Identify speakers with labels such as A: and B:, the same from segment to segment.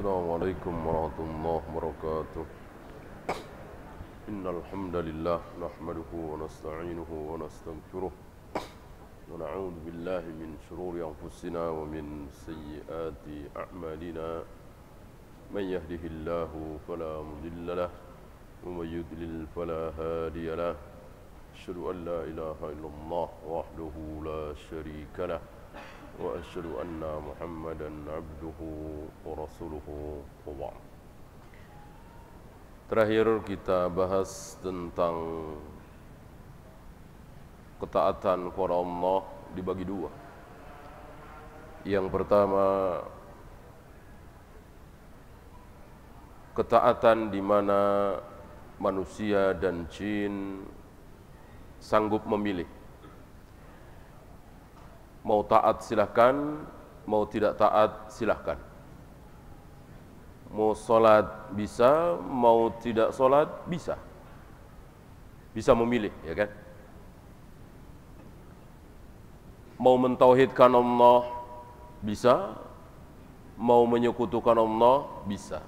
A: Assalamualaikum warahmatullahi wabarakatuh. Innal hamdalillah nahmaduhu wa nasta'inuhu wa nastaghfiruh wa na'udzu billahi min shururi anfusina wa min sayyiati a'malina. Man yahdihillahu fala mudilla lahu wa man yudlil fala hadiya lahu. Asyhadu an la ilaha illallah wahdahu la syarika lahu wa asyhadu anna Muhammadan abduhu wa rasuluhu wa ba'd. Terakhir kita bahas tentang ketaatan kepada Allah dibagi dua. Yang pertama, ketaatan di mana manusia dan jin sanggup memilih. Mau taat silahkan, mau tidak taat silahkan. Mau sholat bisa, mau tidak sholat bisa. Bisa memilih, ya kan? Mau mentauhidkan Allah bisa, mau menyekutukan Allah bisa.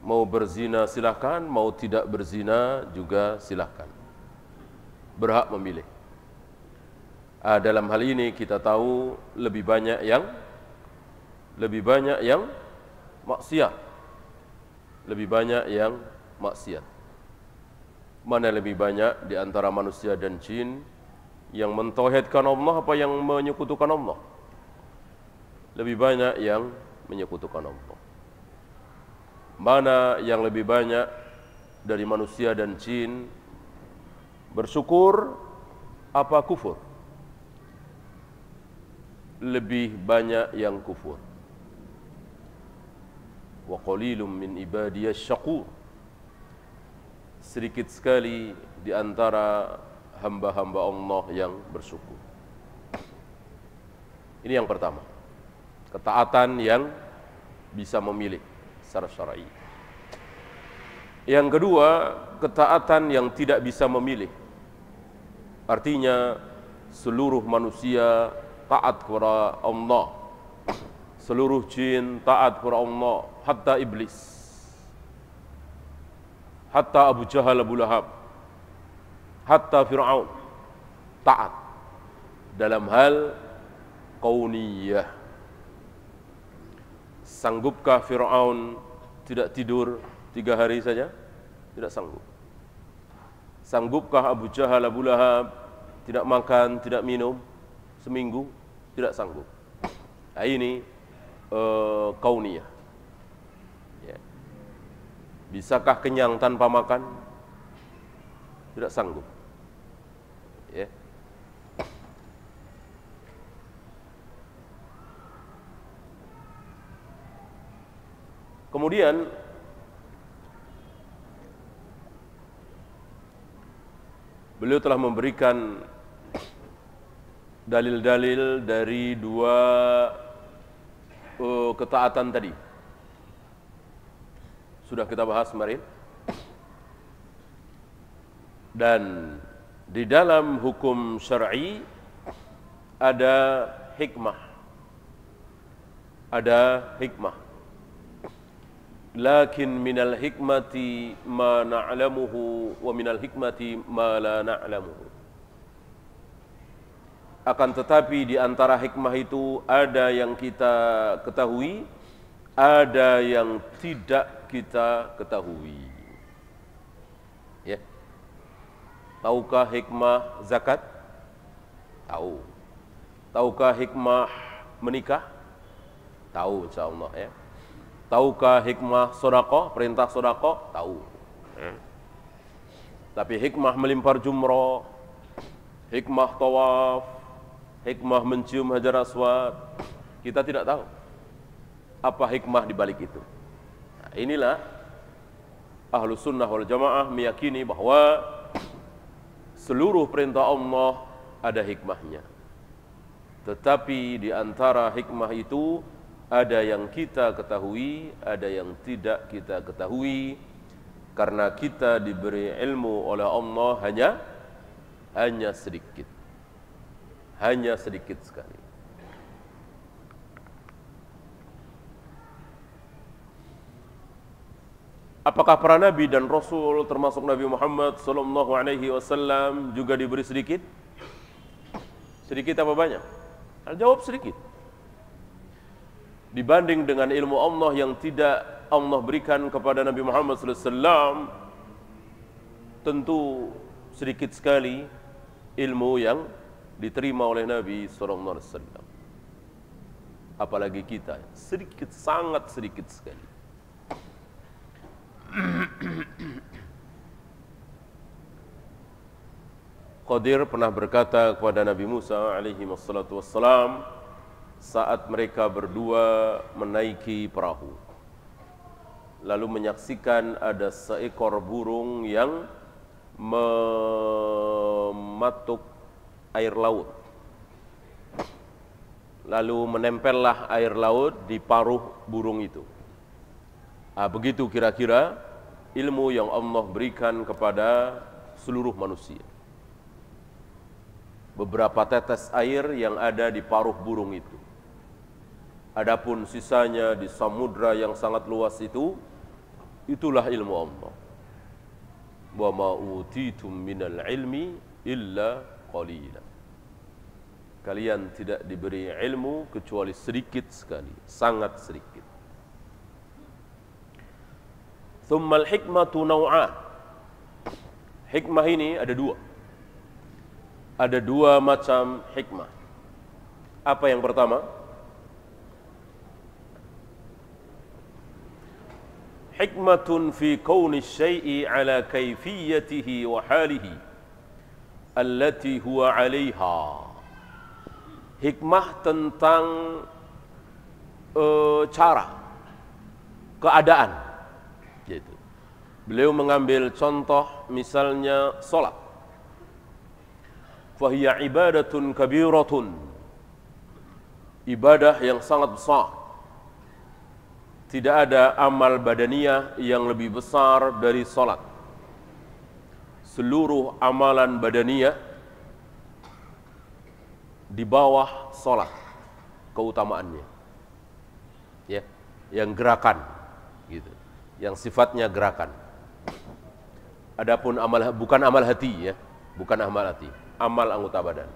A: Mau berzina silahkan, mau tidak berzina juga silahkan. Berhak memilih. Dalam hal ini kita tahu lebih banyak yang maksiat. Lebih banyak yang maksiat. Mana lebih banyak di antara manusia dan jin yang mentauhidkan Allah apa yang menyekutukan Allah? Lebih banyak yang menyekutukan Allah. Mana yang lebih banyak dari manusia dan jin bersyukur apa kufur? Lebih banyak yang kufur. Wa qalilum min ibadiyas syakur. Sedikit sekali di antara hamba-hamba Allah yang bersyukur. Ini yang pertama. Ketaatan yang bisa memilih secara syar'i. Yang kedua, ketaatan yang tidak bisa memilih. Artinya seluruh manusia taat kepada Allah, seluruh jin taat kepada Allah, hatta iblis, hatta Abu Jahal, Abu Lahab, hatta Fir'aun taat dalam hal kauniyah. Sanggupkah Fir'aun tidak tidur 3 hari saja? Tidak sanggup. Sanggupkah Abu Jahal, Abu Lahab tidak makan, tidak minum seminggu? Tidak sanggup. Nah, ini kauniyah. Ya. Bisakah kenyang tanpa makan? Tidak sanggup. Ya. Kemudian beliau telah memberikan dalil-dalil dari dua ketaatan tadi. Sudah kita bahas kemarin. Dan di dalam hukum syar'i ada hikmah. Ada hikmah. Lakin minal hikmati ma na'lamuhu wa minal hikmati ma la na'lamuhu. Akan tetapi di antara hikmah itu ada yang kita ketahui, ada yang tidak kita ketahui. Ya. Tahukah hikmah zakat? Tahu. Tahukah hikmah menikah? Tahu insyaallah ya. Tahukah hikmah sedekah, perintah sedekah? Tahu. Tapi hikmah melimpar jumrah, hikmah tawaf, hikmah mencium hajar aswad, kita tidak tahu apa hikmah di balik itu. Nah, inilah Ahlus Sunnah wal Jamaah meyakini bahwa seluruh perintah Allah ada hikmahnya. Tetapi di antara hikmah itu ada yang kita ketahui, ada yang tidak kita ketahui, karena kita diberi ilmu oleh Allah hanya sedikit. Hanya sedikit sekali. Apakah para nabi dan rasul termasuk Nabi Muhammad sallallahu alaihi wasallam juga diberi sedikit? Sedikit apa banyak? Jawab sedikit. Dibanding dengan ilmu Allah yang tidak Allah berikan kepada Nabi Muhammad sallallahu alaihi wasallam, tentu sedikit sekali ilmu yang diterima oleh Nabi sallallahu alaihi wasallam. Apalagi kita, sedikit, sangat sedikit sekali. Qadir pernah berkata kepada Nabi Musa alaihi wassalatu wassalam saat mereka berdua menaiki perahu, lalu menyaksikan ada seekor burung yang mematuk air laut. Lalu menempellah air laut di paruh burung itu. Begitu kira-kira ilmu yang Allah berikan kepada seluruh manusia. Beberapa tetes air yang ada di paruh burung itu. Adapun sisanya di samudra yang sangat luas itu, itulah ilmu Allah. Wa ma utitum minal ilmi illa qalila. Kalian tidak diberi ilmu kecuali sedikit sekali, sangat sedikit. Thummal hikmatu naw'an. Hikmah ini ada dua. Ada dua macam hikmah. Apa yang pertama? Hikmatun fi kauni syai'i ala kaifiyatihi wa halihi allati huwa 'alaiha. Hikmah tentang cara, keadaan. Gitu. Beliau mengambil contoh misalnya salat. Fahiya ibadatun kabiratun. Ibadah yang sangat besar. Tidak ada amal badaniyah yang lebih besar dari salat. Seluruh amalan badaniyah di bawah salat keutamaannya. Ya, yang gerakan gitu. Yang sifatnya gerakan. Adapun amal bukan amal hati ya, bukan amal hati, amal anggota badan.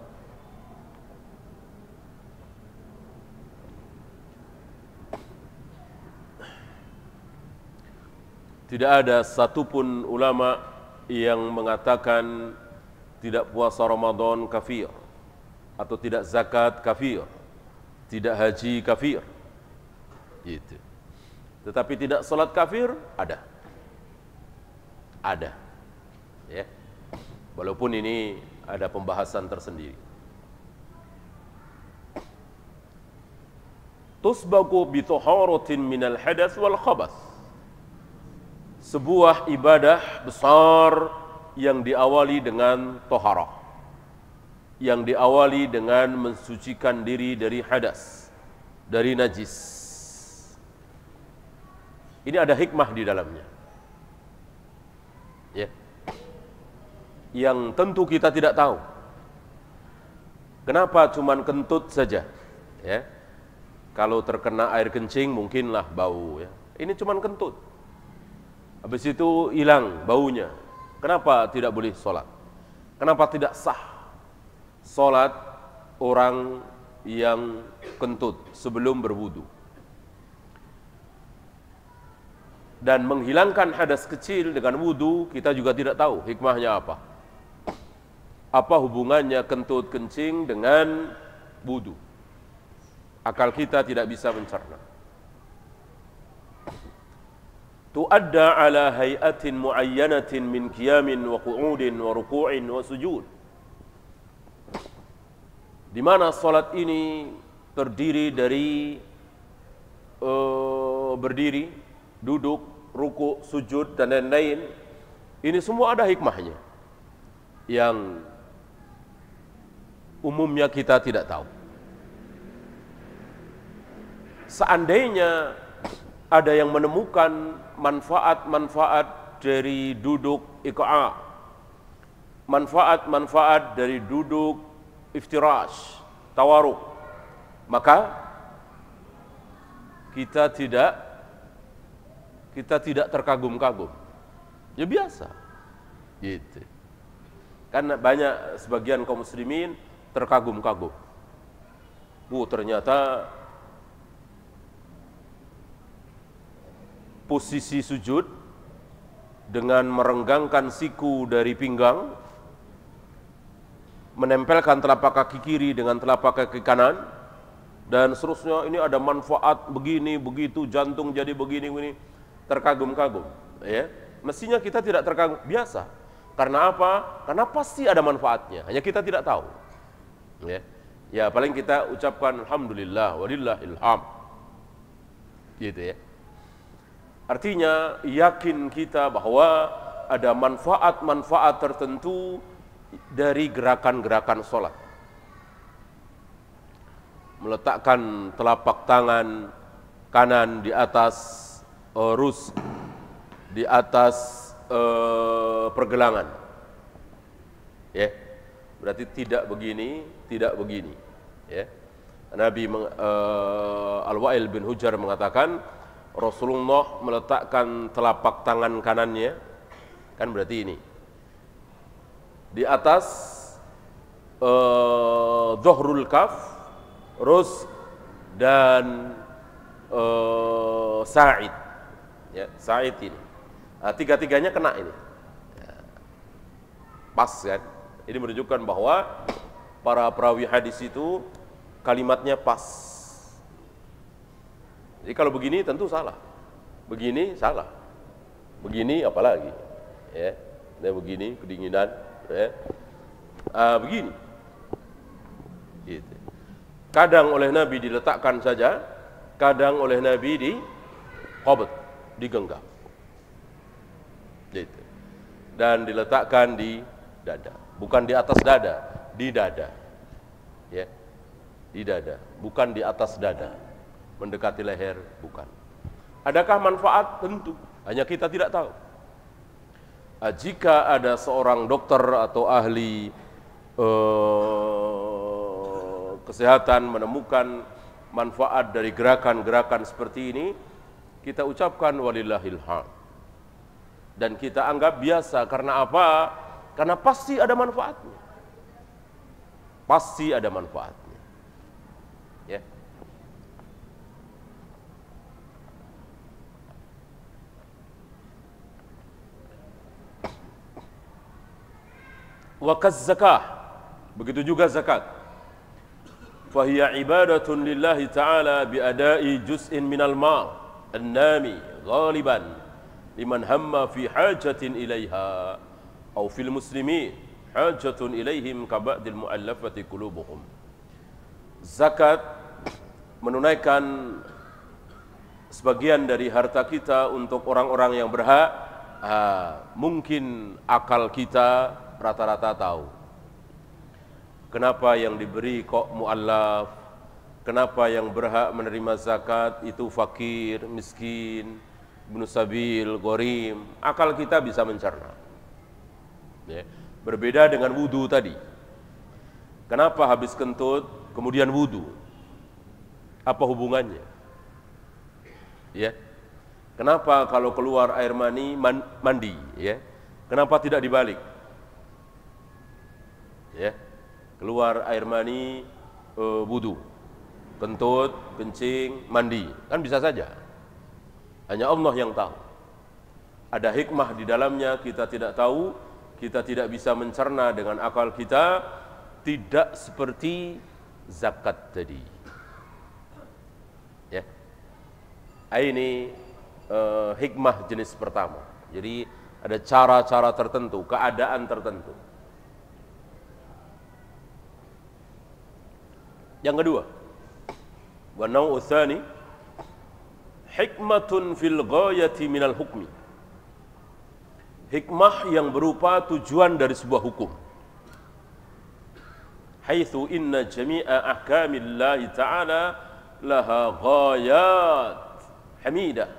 A: Tidak ada satupun ulama yang mengatakan tidak puasa Ramadan kafir, atau tidak zakat kafir, tidak haji kafir. Gitu. Tetapi tidak salat kafir ada. Ada. Ya. Walaupun ini ada pembahasan tersendiri. Tusbagu bi taharatin minal hadath wal khabath. Sebuah ibadah besar yang diawali dengan taharah. Yang diawali dengan mensucikan diri dari hadas, dari najis. Ini ada hikmah di dalamnya. Ya. Yang tentu kita tidak tahu. Kenapa cuman kentut saja? Ya. Kalau terkena air kencing mungkinlah bau ya. Ini cuman kentut. Habis itu hilang baunya. Kenapa tidak boleh sholat? Kenapa tidak sah sholat orang yang kentut sebelum berwudu? Dan menghilangkan hadas kecil dengan wudu kita juga tidak tahu hikmahnya apa. Apa hubungannya kentut kencing dengan wudu? Akal kita tidak bisa mencerna. Tuadda ala hayatin muayyanatin min qiyamin wa qu'udin wa ruku'in wa sujud. Di mana salat ini terdiri dari berdiri, duduk, ruku, sujud, dan lain-lain. Ini semua ada hikmahnya yang umumnya kita tidak tahu. Seandainya ada yang menemukan manfaat-manfaat dari duduk iqa'a, manfaat-manfaat dari duduk iftirash, tawaruk, maka kita tidak kita tidak terkagum-kagum. Ya biasa. Gitu. Karena banyak sebagian kaum muslimin terkagum-kagum. Ternyata posisi sujud dengan merenggangkan siku dari pinggang, menempelkan telapak kaki kiri dengan telapak kaki kanan, dan seterusnya, ini ada manfaat begini, begitu, jantung jadi begini, terkagum-kagum. Ya. Mestinya kita tidak terkagum, biasa. Karena apa? Karena pasti ada manfaatnya, hanya kita tidak tahu. Ya, paling kita ucapkan alhamdulillah walillahil hamd. Gitu ya. Artinya yakin kita bahwa ada manfaat-manfaat tertentu dari gerakan-gerakan sholat. Meletakkan telapak tangan kanan di atas rus, di atas pergelangan, ya, berarti tidak begini, tidak begini, ya. Nabi Al-Wa'il bin Hujjar mengatakan Rasulullah meletakkan telapak tangan kanannya, kan berarti ini di atas dhuhrul kaf, rus dan sa'id, ya, sa'id ini. Tiga-tiganya kena ini. Pas kan? Ini menunjukkan bahwa para perawi hadis itu kalimatnya pas. Jadi kalau begini tentu salah. Begini salah. Begini apalagi. Ya. Nah, begini kedinginan, ya. Begini. Gitu. Kadang oleh Nabi diletakkan saja, kadang oleh Nabi di qabd, digenggam. Gitu. Dan diletakkan di dada, bukan di atas dada, di dada, ya, di dada, bukan di atas dada, mendekati leher, bukan. Adakah manfaat? Tentu, hanya kita tidak tahu. Jika ada seorang dokter atau ahli kesehatan menemukan manfaat dari gerakan-gerakan seperti ini, kita ucapkan walillahil hamd. Dan kita anggap biasa. Karena apa? Karena pasti ada manfaatnya. Pasti ada manfaatnya. Ya. Wa kazzakah, begitu juga zakat. Fahiya ibadatun lillahi ta'ala biadai juz'in minal mal an-nami ghaliban liman hamma fi hajatin ilaiha au fil muslimin hajatun ilaihim kaba'dil mu'allafati qulubuhum. Zakat menunaikan sebagian dari harta kita untuk orang-orang yang berhak. Mungkin akal kita rata-rata tahu kenapa yang diberi kok mu'allaf, kenapa yang berhak menerima zakat itu fakir, miskin, ibnu sabil, gharim. Akal kita bisa mencerna. Ya. Berbeda dengan wudu tadi. Kenapa habis kentut kemudian wudu? Apa hubungannya? Ya. Kenapa kalau keluar air mani mandi? Ya. Kenapa tidak dibalik? Ya. Keluar air mani wudu, kentut, kencing, mandi, kan bisa saja. Hanya Allah yang tahu. Ada hikmah di dalamnya, kita tidak tahu, kita tidak bisa mencerna dengan akal kita, tidak seperti zakat tadi. Ya. Ini hikmah jenis pertama. Jadi ada cara-cara tertentu, keadaan tertentu. Yang kedua, wa naw'u tsani hikmatun fil ghayati minal hukmi. Hikmah yang berupa tujuan dari sebuah hukum. Haitsu inna jami'a ahkamillahi ta'ala laha ghayat hamidah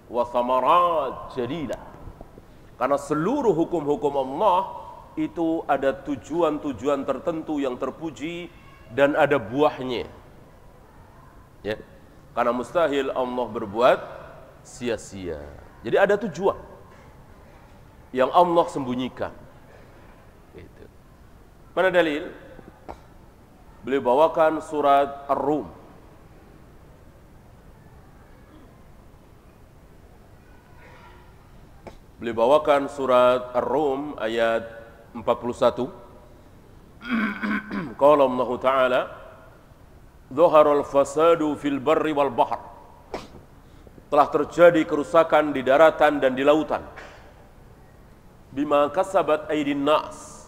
A: wa thamarat jadilah. Karena seluruh hukum-hukum Allah itu ada tujuan-tujuan tertentu yang terpuji dan ada buahnya. Ya. Karena mustahil Allah berbuat sia-sia. Jadi ada tujuan yang Allah sembunyikan. Gitu. Mana dalil? Beliau bawakan surat Ar-Rum. Beliau bawakan surat Ar-Rum ayat 41. Qala Allah Ta'ala, "Dhaharal fasadu fil barri wal bahr." Telah terjadi kerusakan di daratan dan di lautan. Bima kasabat aydin nas.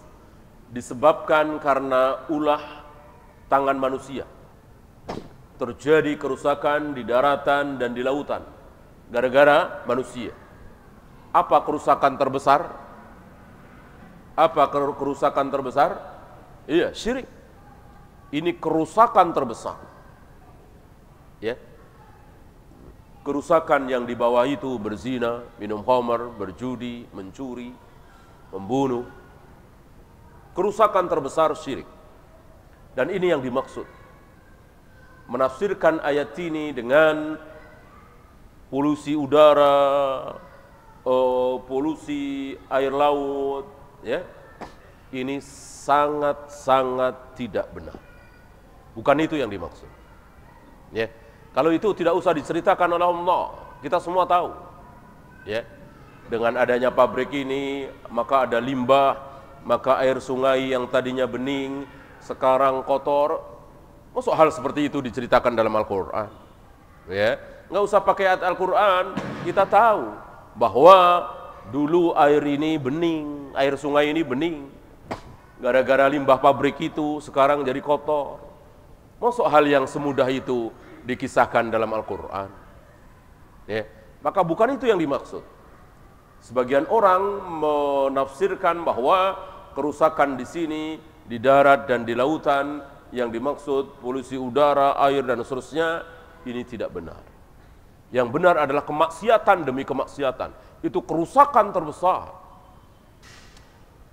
A: Disebabkan karena ulah tangan manusia. Terjadi kerusakan di daratan dan di lautan gara-gara manusia. Apa kerusakan terbesar? Apa kerusakan terbesar? Iya, syirik. Ini kerusakan terbesar. Ya. Kerusakan yang di bawah itu berzina, minum khamar, berjudi, mencuri, membunuh. Kerusakan terbesar syirik. Dan ini yang dimaksud. Menafsirkan ayat ini dengan polusi udara, polusi air laut, ya, ini sangat-sangat tidak benar. Bukan itu yang dimaksud. Ya, kalau itu tidak usah diceritakan oleh Allah, kita semua tahu. Ya, dengan adanya pabrik ini, maka ada limbah, maka air sungai yang tadinya bening sekarang kotor. Masuk hal seperti itu diceritakan dalam Al-Quran. Ya, nggak usah pakai ayat Al-Quran, kita tahu bahwa dulu air ini bening, air sungai ini bening. Gara-gara limbah pabrik itu sekarang jadi kotor. Masuk hal yang semudah itu dikisahkan dalam Al-Quran. Ya, maka bukan itu yang dimaksud. Sebagian orang menafsirkan bahwa kerusakan di sini, di darat dan di lautan, yang dimaksud polusi udara, air dan seterusnya, ini tidak benar. Yang benar adalah kemaksiatan demi kemaksiatan. Itu kerusakan terbesar.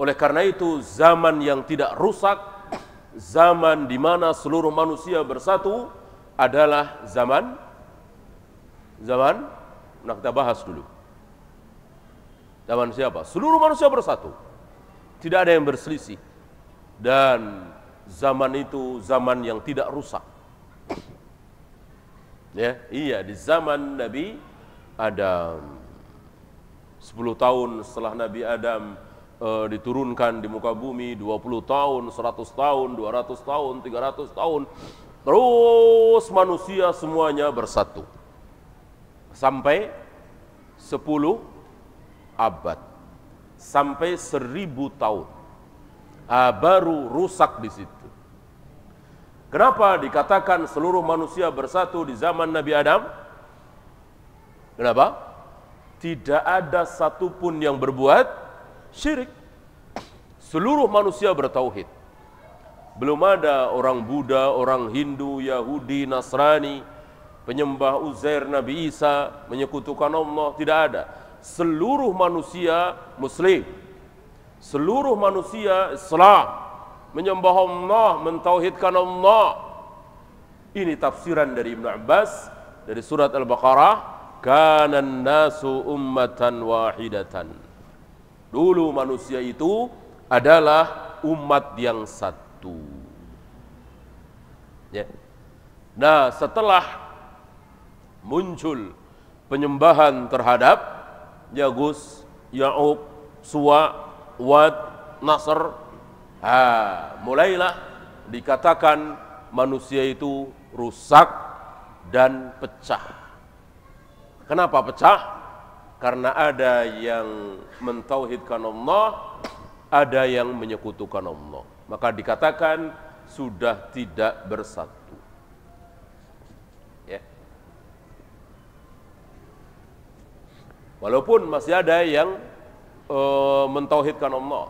A: Oleh karena itu, zaman yang tidak rusak, zaman di mana seluruh manusia bersatu adalah zaman, nah kita bahas dulu. Zaman siapa? Seluruh manusia bersatu. Tidak ada yang berselisih. Dan zaman itu zaman yang tidak rusak. Ya, iya, di zaman Nabi Adam. 10 tahun setelah Nabi Adam diturunkan di muka bumi, 20 tahun, 100 tahun, 200 tahun, 300 tahun, terus manusia semuanya bersatu. Sampai 10 abad. Sampai 1000 tahun. Baru rusak di situ. Kenapa dikatakan seluruh manusia bersatu di zaman Nabi Adam? Kenapa? Tidak ada satupun yang berbuat syirik. Seluruh manusia bertauhid. Belum ada orang Buddha, orang Hindu, Yahudi, Nasrani, penyembah Uzair, Nabi Isa, menyekutukan Allah. Tidak ada. Seluruh manusia Muslim. Seluruh manusia Islam, menyembah Allah, mentauhidkan Allah. Ini tafsiran dari Ibnu Abbas dari surat Al-Baqarah, kanan nasu ummatan wahidatan. Dulu manusia itu adalah umat yang satu. Ya. Nah, setelah muncul penyembahan terhadap Yagus, Ya'uq, Suwa, Wad, Nasr, mulailah dikatakan manusia itu rusak dan pecah. Kenapa pecah? Karena ada yang mentauhidkan Allah, ada yang menyekutukan Allah. Maka dikatakan sudah tidak bersatu. Ya. Walaupun masih ada yang mentauhidkan Allah.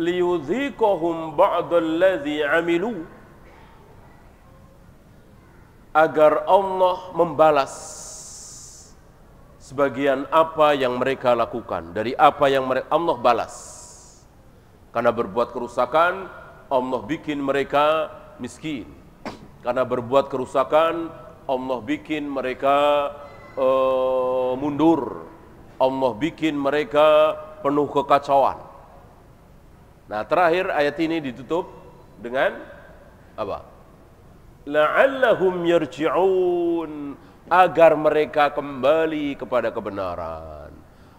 A: Liyudhiqahum ba'dallazi 'amilu, agar Allah membalas sebagian apa yang mereka lakukan, dari apa yang Allah balas. Karena berbuat kerusakan, Allah bikin mereka miskin. Karena berbuat kerusakan, Allah bikin mereka mundur, Allah bikin mereka penuh kekacauan. Nah, terakhir ayat ini ditutup dengan apa? La'allahum yarji'un, agar mereka kembali kepada kebenaran,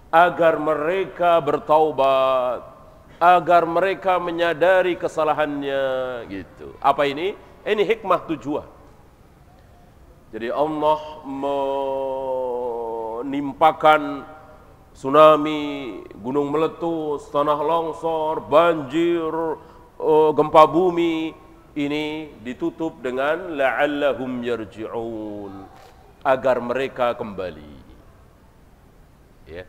A: agar mereka bertaubat, agar mereka menyadari kesalahannya, gitu. Apa ini? Ini hikmah tujuan. Jadi Allah menimpakan tsunami, gunung meletus, tanah longsor, banjir, gempa bumi, ini ditutup dengan la'allahum yarji'un, agar mereka kembali. Ya.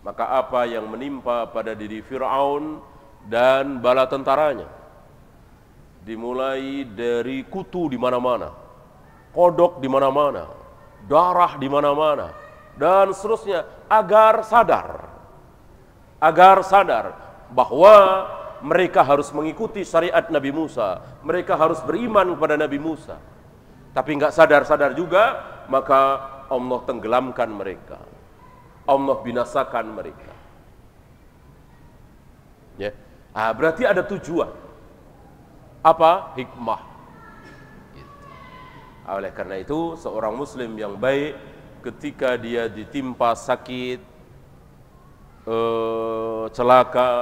A: Maka apa yang menimpa pada diri Fir'aun dan bala tentaranya, dimulai dari kutu di mana-mana, kodok di mana-mana, darah di mana-mana, dan seterusnya, agar sadar bahwa mereka harus mengikuti syariat Nabi Musa, mereka harus beriman kepada Nabi Musa. Tapi nggak sadar-sadar juga, maka Allah tenggelamkan mereka, Allah binasakan mereka. Ya, berarti ada tujuan. Apa? Hikmah. Oleh karena itu, seorang muslim yang baik ketika dia ditimpa sakit, celaka,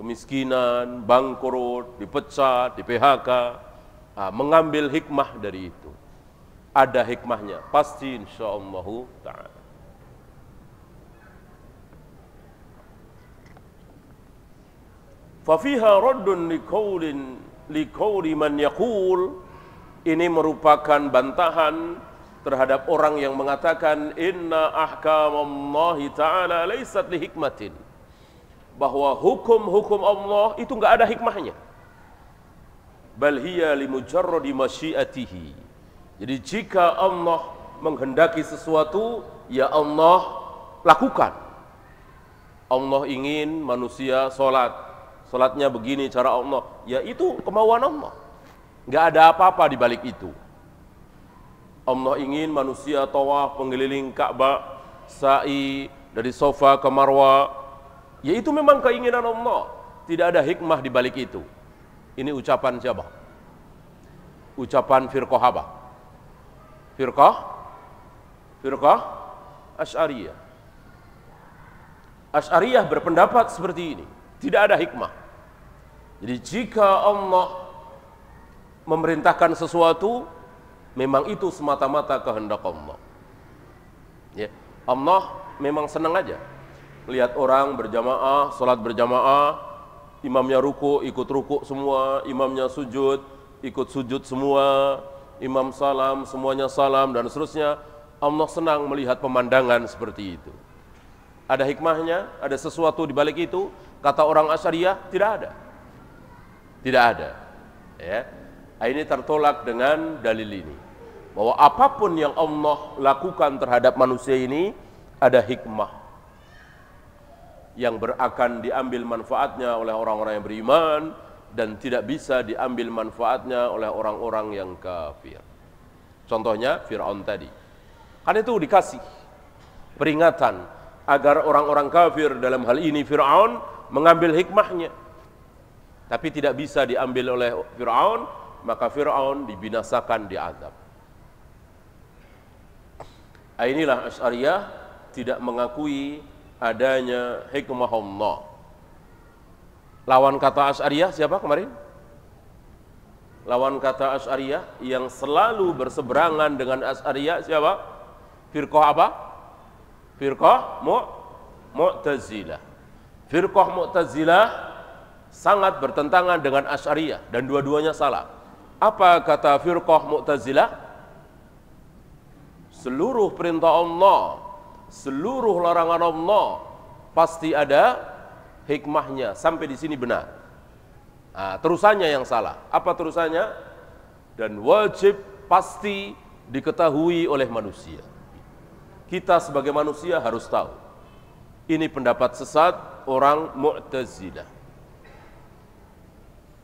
A: kemiskinan, bangkrut, dipecat, di PHK, mengambil hikmah dari itu. Ada hikmahnya, pasti insyaallah ta'ala. Fafiha raddun liqauli man yaqul, ini merupakan bantahan terhadap orang yang mengatakan inna ahkamallahi ta'ala laysat li hikmatin, bahwa hukum-hukum Allah itu enggak ada hikmahnya. Bal hiya li mujarradi masyiatihi. Jadi jika Allah menghendaki sesuatu, ya Allah lakukan. Allah ingin manusia salatnya begini cara Allah, ya itu kemauan Allah. Enggak ada apa-apa di balik itu. Allah ingin manusia tawaf mengelilingi Ka'bah, sa'i dari Safa ke Marwa, ya itu memang keinginan Allah. Tidak ada hikmah di balik itu. Ini ucapan siapa? Ucapan firqah apa? Firqah Asy'ariyah. Asy'ariyah berpendapat seperti ini. Tidak ada hikmah. Jadi jika Allah memerintahkan sesuatu, memang itu semata-mata kehendak Allah. Ya, Allah memang senang aja lihat orang berjamaah, salat berjamaah, imamnya ruku, ikut ruku semua, imamnya sujud, ikut sujud semua, imam salam, semuanya salam, dan seterusnya. Allah senang melihat pemandangan seperti itu. Ada hikmahnya, ada sesuatu di balik itu? Kata orang Asy'ariyah, tidak ada. Tidak ada. Ya. Ini tertolak dengan dalil ini, bahwa apapun yang Allah lakukan terhadap manusia ini ada hikmah yang akan diambil manfaatnya oleh orang-orang yang beriman dan tidak bisa diambil manfaatnya oleh orang-orang yang kafir. Contohnya Fir'aun tadi, kan itu dikasih peringatan agar orang-orang kafir, dalam hal ini Fir'aun, mengambil hikmahnya, tapi tidak bisa diambil oleh Fir'aun, maka Fir'aun dibinasakan, diazab. Inilah Asy'ariyah tidak mengakui adanya hikmah Allah. Lawan kata Asy'ariyah siapa kemarin? Lawan kata Asy'ariyah yang selalu berseberangan dengan Asy'ariyah siapa? Firqah apa? Firqah Mu'tazilah. Firqah Mu'tazilah sangat bertentangan dengan Asy'ariyah dan dua-duanya salah. Apa kata Firqah Mu'tazilah? Seluruh perintah Allah, seluruh larangan Allah pasti ada hikmahnya. Sampai di sini benar. Terusannya yang salah. Apa terusannya? Dan wajib pasti diketahui oleh manusia. Kita sebagai manusia harus tahu. Ini pendapat sesat orang Mu'tazilah.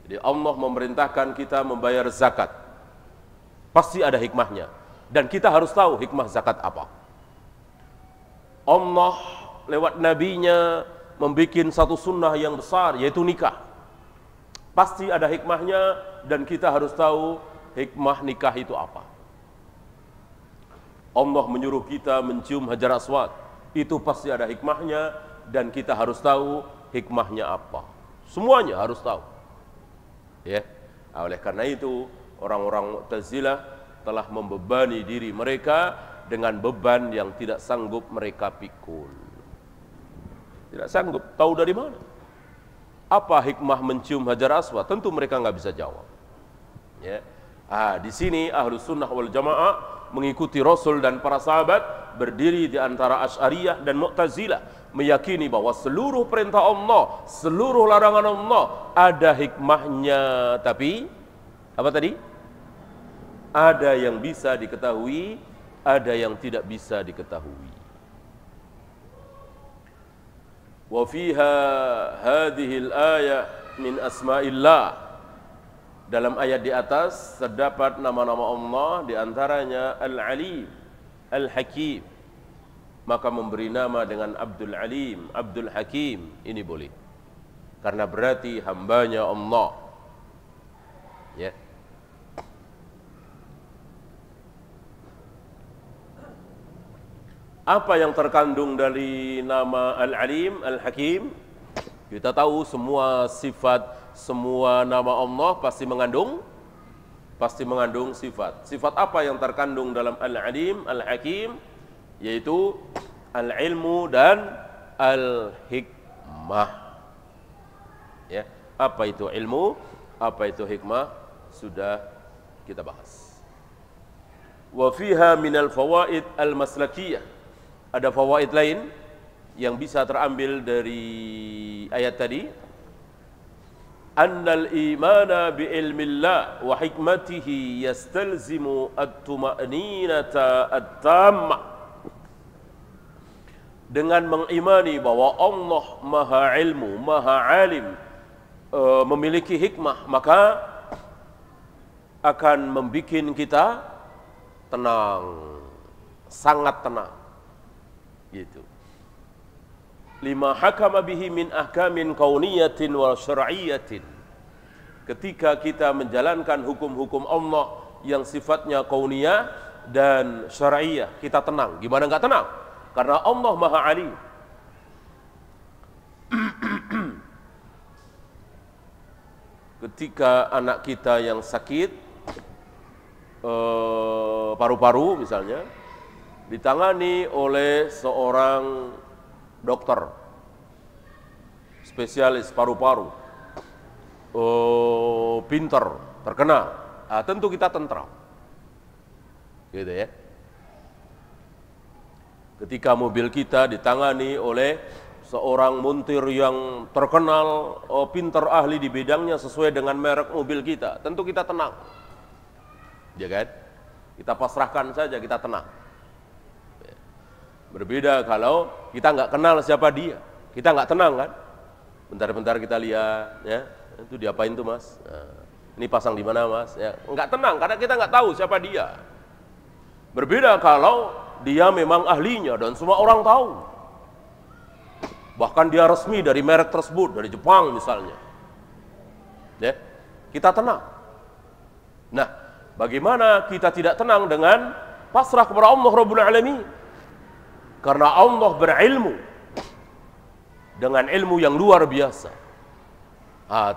A: Jadi Allah memerintahkan kita membayar zakat. Pasti ada hikmahnya. Dan kita harus tahu hikmah zakat apa. Allah lewat nabinya membuat satu sunnah yang besar, yaitu nikah. Pasti ada hikmahnya, dan kita harus tahu hikmah nikah itu apa. Allah menyuruh kita mencium Hajar Aswad, itu pasti ada hikmahnya, dan kita harus tahu hikmahnya apa. Semuanya harus tahu. Ya, oleh karena itu orang-orang Mu'tazilah telah membebani diri mereka dengan beban yang tidak sanggup mereka pikul. Tidak sanggup. Tahu dari mana? Apa hikmah mencium Hajar Aswad? Tentu mereka nggak bisa jawab. Ya. Di sini Ahlus Sunnah wal Jamaah mengikuti Rasul dan para sahabat, berdiri di antara Asy'ariyah dan Mu'tazilah, meyakini bahwa seluruh perintah Allah, seluruh larangan Allah ada hikmahnya. Tapi apa tadi? Ada yang bisa diketahui, ada yang tidak bisa diketahui. Wa fiha hadhil ayah min asma'illah. Dalam ayat di atas terdapat nama-nama Allah, di antaranya Al-Alim, Al-Hakim. Maka memberi nama dengan Abdul Alim, Abdul Hakim, ini boleh. Karena berarti hambanya Allah. Ya. Apa yang terkandung dari nama Al-Alim, Al-Hakim? Kita tahu semua sifat, semua nama Allah pasti mengandung sifat. Sifat apa yang terkandung dalam Al-Alim, Al-Hakim? Yaitu al-ilmu dan al-hikmah. Ya, apa itu ilmu? Apa itu hikmah? Sudah kita bahas. Wa fiha minal fawaid al-maslakiyah. Ada fawaid lain yang bisa terambil dari ayat tadi. Annal imana bi ilmillah wa hikmatihi yastalzimu at-tuma'ninata at-tammah. Dengan mengimani bahwa Allah Maha Ilmu, Maha Alim, memiliki hikmah, maka akan membuat kita tenang, sangat tenang. Gitu. Lima hakama bihi min ahkamin kauniyatin wa syar'iyyatin. Ketika kita menjalankan hukum-hukum Allah yang sifatnya kauniyah dan syar'iyah, kita tenang. Gimana enggak tenang? Karena Allah Maha Alim. Ketika anak kita yang sakit paru-paru misalnya, ditangani oleh seorang dokter spesialis paru-paru, pinter, terkenal, tentu kita tentram, gitu ya. Ketika mobil kita ditangani oleh seorang montir yang terkenal, pinter, ahli di bidangnya sesuai dengan merek mobil kita, tentu kita tenang, ya kan? Kita pasrahkan saja, kita tenang. Berbeda kalau kita nggak kenal siapa dia, kita nggak tenang kan? Bentar-bentar kita lihat, ya, itu diapain tuh mas? Nah, ini pasang di mana mas? Ya, nggak tenang karena kita nggak tahu siapa dia. Berbeda kalau dia memang ahlinya dan semua orang tahu, bahkan dia resmi dari merek tersebut, dari Jepang misalnya, ya, kita tenang. Nah, bagaimana kita tidak tenang dengan pasrah kepada Allah Rabbul Alamin? Karena Allah berilmu dengan ilmu yang luar biasa,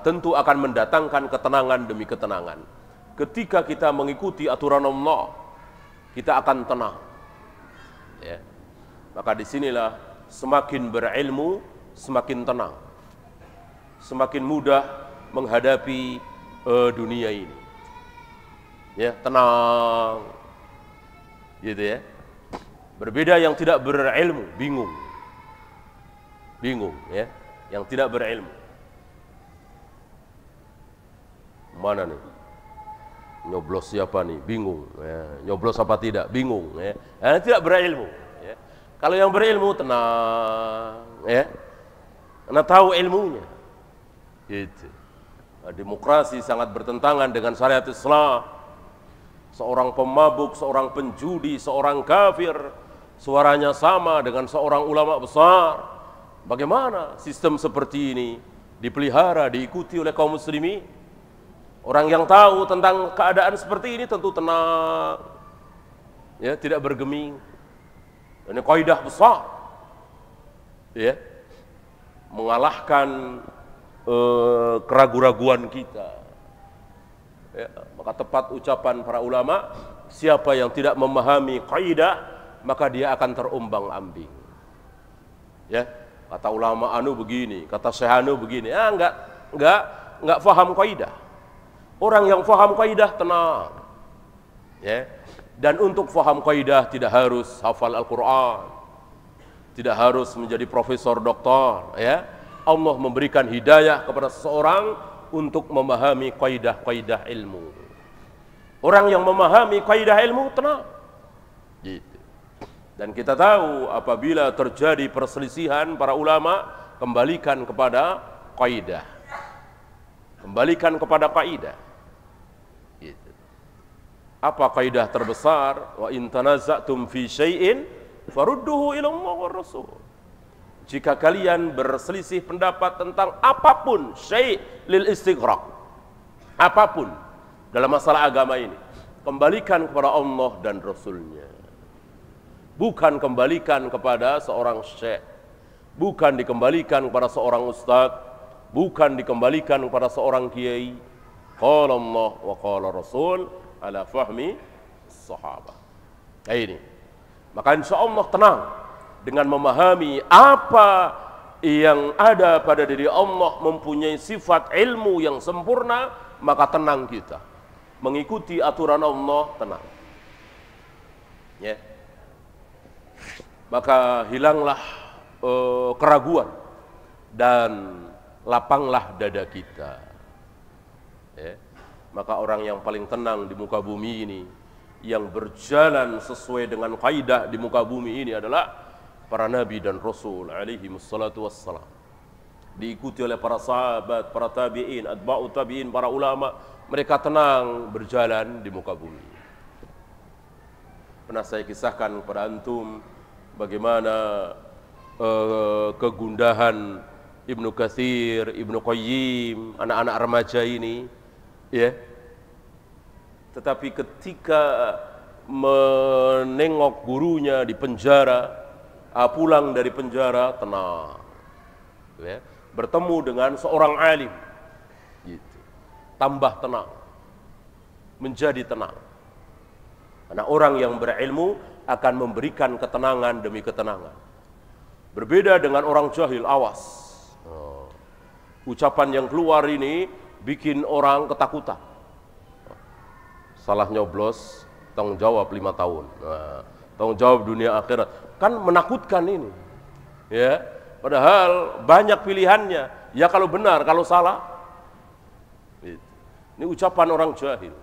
A: tentu akan mendatangkan ketenangan demi ketenangan. Ketika kita mengikuti aturan Allah, kita akan tenang. Ya. Maka disinilah semakin berilmu, semakin tenang, semakin mudah menghadapi dunia ini. Ya, tenang, gitu ya. Berbeda yang tidak berilmu, bingung, ya, yang tidak berilmu. Mana nih? Nyoblos siapa nih? Bingung. Ya. Nyoblos apa tidak? Bingung. Ya. Tidak berilmu. Ya. Kalau yang berilmu tenang, ya, karena tahu ilmunya. Gitu. Demokrasi sangat bertentangan dengan syariat Islam. seorang pemabuk, seorang penjudi, seorang kafir, suaranya sama dengan seorang ulama besar. Bagaimana sistem seperti ini dipelihara, diikuti oleh kaum muslimin? Orang yang tahu tentang keadaan seperti ini tentu tenang, ya, tidak bergeming. Ini kaidah besar, ya, mengalahkan keraguan-raguan kita. Ya, maka tepat ucapan para ulama, siapa yang tidak memahami kaidah maka dia akan terombang-ambing. Ya, kata ulama anu begini, kata syekh anu begini. Enggak faham kaidah. Orang yang faham kaidah tenang. Ya. Dan untuk faham kaidah tidak harus hafal Al-Qur'an. Tidak harus menjadi profesor doktor, ya. Allah memberikan hidayah kepada seseorang untuk memahami kaidah-kaidah ilmu. Orang yang memahami kaidah ilmu tenang. Gitu. Dan kita tahu apabila terjadi perselisihan para ulama, kembalikan kepada kaidah. Kembalikan kepada kaidah. Gitu. Apa kaidah terbesar? Wa in tanaza'tum fi syai'in farudduhu ila Allah war Rasul. Jika kalian berselisih pendapat tentang apapun, syai' lil istighraq, apapun dalam masalah agama ini, kembalikan kepada Allah dan Rasulnya. Bukan kembalikan kepada seorang syekh, bukan dikembalikan kepada seorang ustadz, bukan dikembalikan kepada seorang kiai. Qala Allah wa qala Rasul ala fahmi sahabah. Nah ini, maka insya Allah tenang dengan memahami apa yang ada pada diri Allah, mempunyai sifat ilmu yang sempurna, maka tenang kita. Mengikuti aturan Allah, tenang. Ya. Maka hilanglah keraguan dan lapanglah dada kita. Ya. Maka orang yang paling tenang di muka bumi ini, yang berjalan sesuai dengan kaidah di muka bumi ini adalah para nabi dan rasul alaihi wassalatu wassalam. Diikuti oleh para sahabat, para tabi'in, atba'u tabi'in, para ulama. Mereka tenang berjalan di muka bumi. Pernah saya kisahkan kepada antum bagaimana kegundahan Ibnu Katsir, Ibnu Qayyim, anak-anak remaja ini, ya. Tetapi ketika menengok gurunya di penjara, pulang dari penjara tenang, ya, bertemu dengan seorang alim, gitu. Tambah tenang, menjadi tenang. Karena orang yang berilmu akan memberikan ketenangan demi ketenangan. Berbeda dengan orang jahil, awas. Ucapan yang keluar ini bikin orang ketakutan. Salah nyoblos, tanggung jawab 5 tahun. Tanggung jawab dunia akhirat. Kan menakutkan ini, ya. Padahal banyak pilihannya. Ya kalau benar, kalau salah. Ini ucapan orang jahil.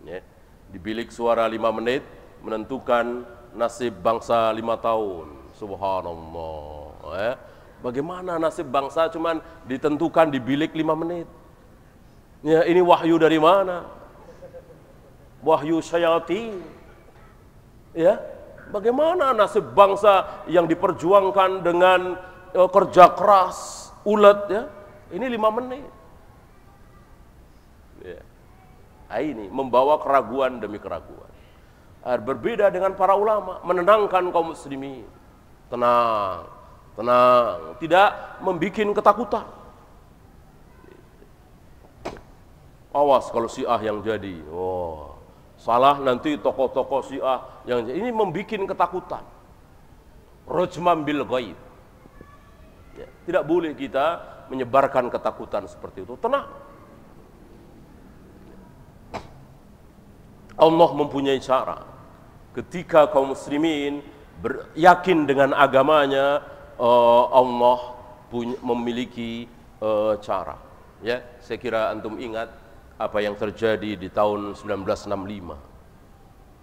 A: Ya. Di bilik suara 5 menit menentukan nasib bangsa 5 tahun. Subhanallah. Ya. Bagaimana nasib bangsa cuman ditentukan di bilik 5 menit? Ya, ini wahyu dari mana? Wahyu syayatin. Ya. Bagaimana nasib bangsa yang diperjuangkan dengan kerja keras, ulet, ya? Ini 5 menit. Ya. Ini membawa keraguan demi keraguan. Berbeda dengan para ulama, menenangkan kaum muslimin. Tenang, tenang, tidak membuat ketakutan. Awas kalau Syiah yang jadi. Oh. Salah nanti tokoh-tokoh Syiah yang ini membuat ketakutan. Rajman bil ghaib. Ya, tidak boleh kita menyebarkan ketakutan seperti itu. Tenang. Allah mempunyai cara. Ketika kaum muslimin yakin dengan agamanya, Allah memiliki cara. Ya, saya kira antum ingat apa yang terjadi di tahun 1965,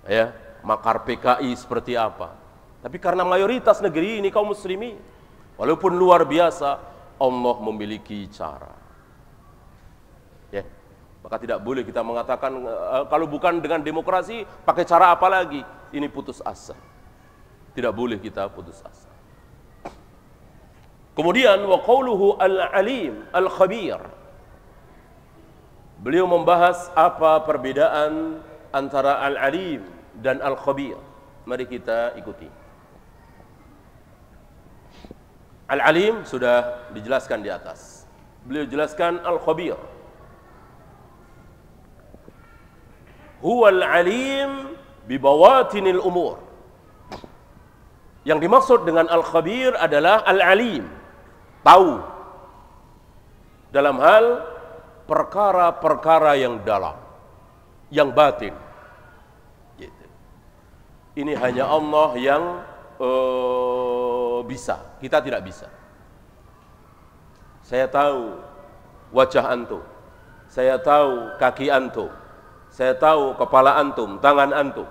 A: ya, makar PKI seperti apa. Tapi karena mayoritas negeri ini kaum muslimin, walaupun luar biasa, Allah memiliki cara. Ya, Maka tidak boleh kita mengatakan kalau bukan dengan demokrasi pakai cara apa lagi? Ini putus asa. Tidak boleh kita putus asa. Kemudian wa qauluhu al-alim al-khabir. Beliau membahas apa perbedaan antara al-alim dan al-khabir. Mari kita ikuti. Al-alim sudah dijelaskan di atas. Beliau jelaskan al-khabir. Huwal alim bibawatinil umur. Yang dimaksud dengan al-khabir adalah al-alim, tahu dalam hal perkara-perkara yang dalam, yang batin. Gitu. Ini hanya Allah yang bisa, kita tidak bisa. Saya tahu wajah antum, saya tahu kaki antum, saya tahu kepala antum, tangan antum.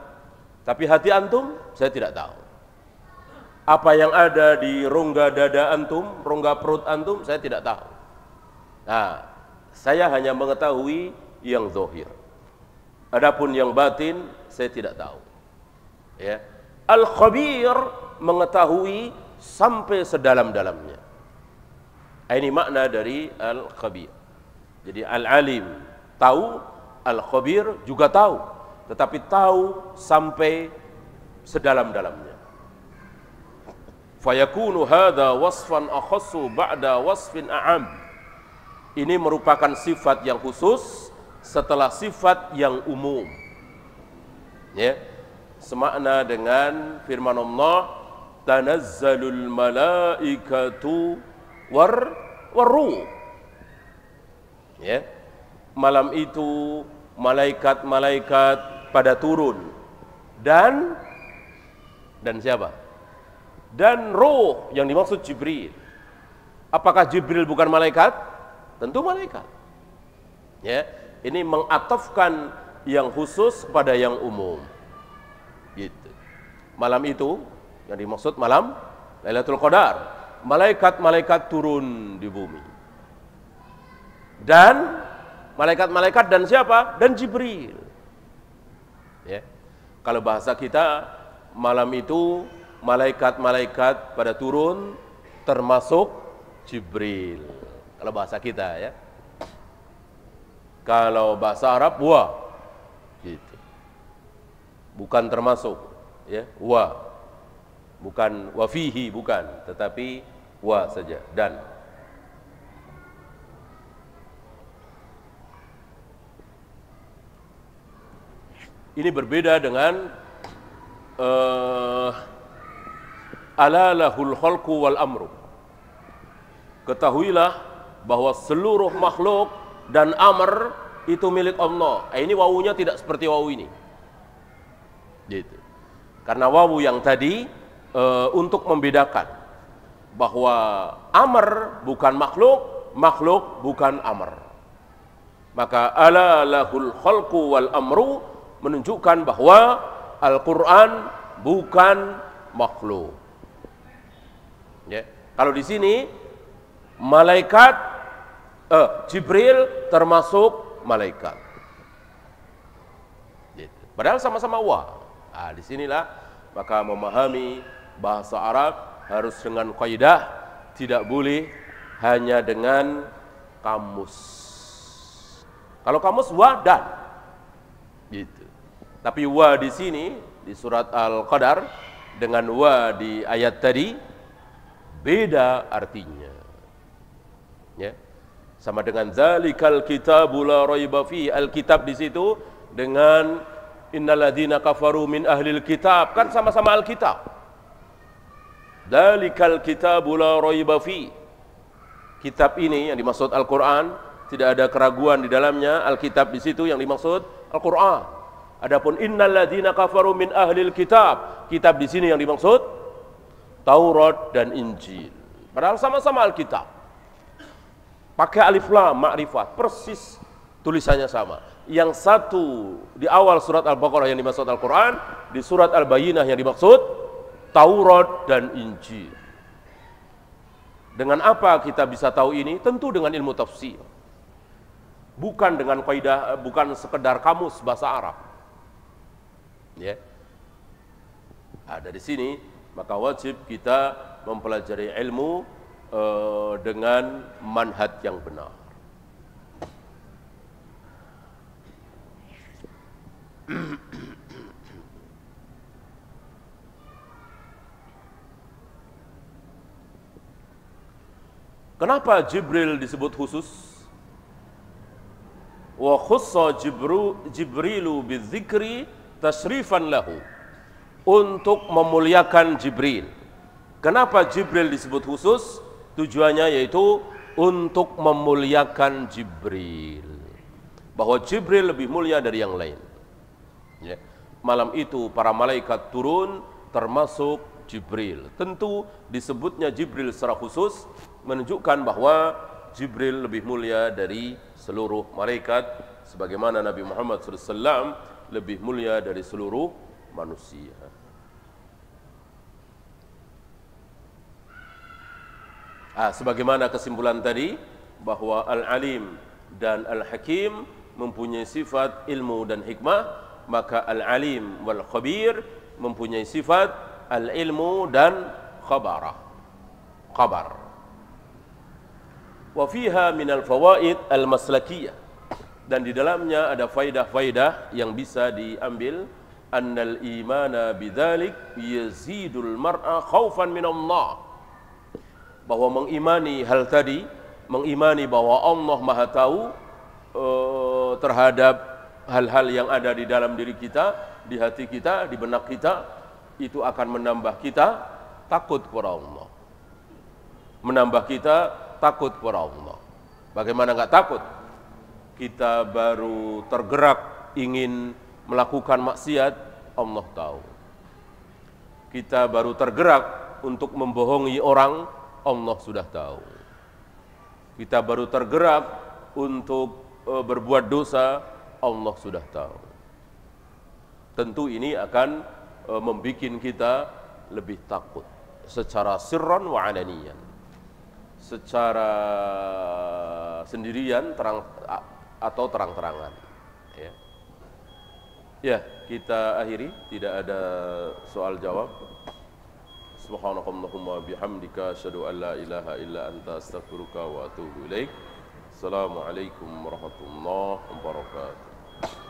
A: Tapi hati antum, saya tidak tahu. Apa yang ada di rongga dada antum, rongga perut antum, saya tidak tahu. Nah, saya hanya mengetahui yang zahir. Adapun yang batin, saya tidak tahu. Ya. Al-khabir mengetahui sampai sedalam-dalamnya. Ini makna dari al-khabir. Jadi al-alim tahu, al-khabir juga tahu, tetapi tahu sampai sedalam-dalamnya. Fayakunu hadha wasfan akhassu ba'da wasfin a'am. Ini merupakan sifat yang khusus setelah sifat yang umum. Ya. Semakna dengan firman Allah, tanazzalul malaikatu war-ruh. Ya. Malam itu malaikat-malaikat pada turun dan siapa? Dan roh yang dimaksud Jibril. Apakah Jibril bukan malaikat? Tentu malaikat. Ya, ini mengatafkan yang khusus pada yang umum. Gitu. Malam itu yang dimaksud malam Lailatul Qadar. Malaikat-malaikat turun di bumi. Dan malaikat-malaikat dan siapa? Dan Jibril. Ya. Kalau bahasa kita, malam itu malaikat-malaikat pada turun termasuk Jibril. Kalau bahasa kita ya. Kalau bahasa Arab wa. Gitu. Bukan termasuk ya, wa. Bukan wa fihi, bukan, tetapi wa saja, dan. Ini berbeda dengan ala lahul khalqu wal amru. Ketahuilah bahwa seluruh makhluk dan amr itu milik Allah. Ini wawunya tidak seperti wawu ini. Gitu. Karena wawu yang tadi untuk membedakan bahwa amr bukan makhluk, makhluk bukan amr. Maka ala lahul khalqu wal amru menunjukkan bahwa Al-Quran bukan makhluk. Ya. Kalau di sini malaikat Jibril termasuk malaikat. Gitu. Padahal sama-sama wa. Nah, disinilah maka memahami bahasa Arab harus dengan kaidah, tidak boleh hanya dengan kamus. Kalau kamus wa dan. Gitu. Tapi wa di sini di surat Al-Qadar dengan wa di ayat tadi beda artinya. Ya. Sama dengan zalikal kitabu la raiba fi, al-kitab di situ dengan innalladzina kafaru min ahlil kitab, kan sama-sama al-kitab. Zalikal kitabu la raiba fi. Kitab ini yang dimaksud Al-Qur'an, tidak ada keraguan di dalamnya, al-kitab di situ yang dimaksud Al-Qur'an. Adapun innalladzina kafaru min ahlil kitab, kitab di sini yang dimaksud Taurat dan Injil. Padahal sama-sama Alkitab. Pakai alif lam ma'rifat, persis tulisannya sama. Yang satu di awal surat Al-Baqarah yang dimaksud Al-Qur'an, di surat Al-Bayyinah yang dimaksud Taurat dan Injil. Dengan apa kita bisa tahu ini? Tentu dengan ilmu tafsir. bukan dengan kaidah, bukan sekedar kamus bahasa Arab. Ya. Ada di sini, maka wajib kita mempelajari ilmu dengan manhaj yang benar. Kenapa Jibril disebut khusus? Wa khussa Jibrilu bidzikri tasrifan lahu. Untuk memuliakan Jibril. Kenapa Jibril disebut khusus? Tujuannya yaitu untuk memuliakan Jibril. Bahwa Jibril lebih mulia dari yang lain. Ya. Malam itu para malaikat turun termasuk Jibril. Tentu disebutnya Jibril secara khusus menunjukkan bahwa Jibril lebih mulia dari seluruh malaikat, sebagaimana Nabi Muhammad SAW lebih mulia dari seluruh manusia. Sebagaimana kesimpulan tadi, bahwa Al-Alim dan Al-Hakim mempunyai sifat ilmu dan hikmah, maka Al-Alim wal Khabir mempunyai sifat al-ilmu dan kabar. Wa fiha minal fawaid al-maslakiyah, dan di dalamnya ada faidah-faidah yang bisa diambil. Annal imana bidzalik yazidul mar'a khaufan minallah, bahwa mengimani hal tadi, mengimani bahwa Allah Maha Tahu terhadap hal-hal yang ada di dalam diri kita, di hati kita, di benak kita, itu akan menambah kita takut kepada Allah. Menambah kita takut kepada Allah. Bagaimana enggak takut? Kita baru tergerak ingin melakukan maksiat, Allah tahu. Kita baru tergerak untuk membohongi orang, Allah sudah tahu. Kita baru tergerak untuk berbuat dosa, Allah sudah tahu. Tentu ini akan membuat kita lebih takut secara sirran wa alaniyan. Secara sendirian atau terang-terangan. Ya, kita akhiri, tidak ada soal jawab. Subhanakallahumma bihamdika asyhadu an la ilaha illa anta astaghfiruka wa atubu ilaik. Assalamualaikum warahmatullahi wabarakatuh.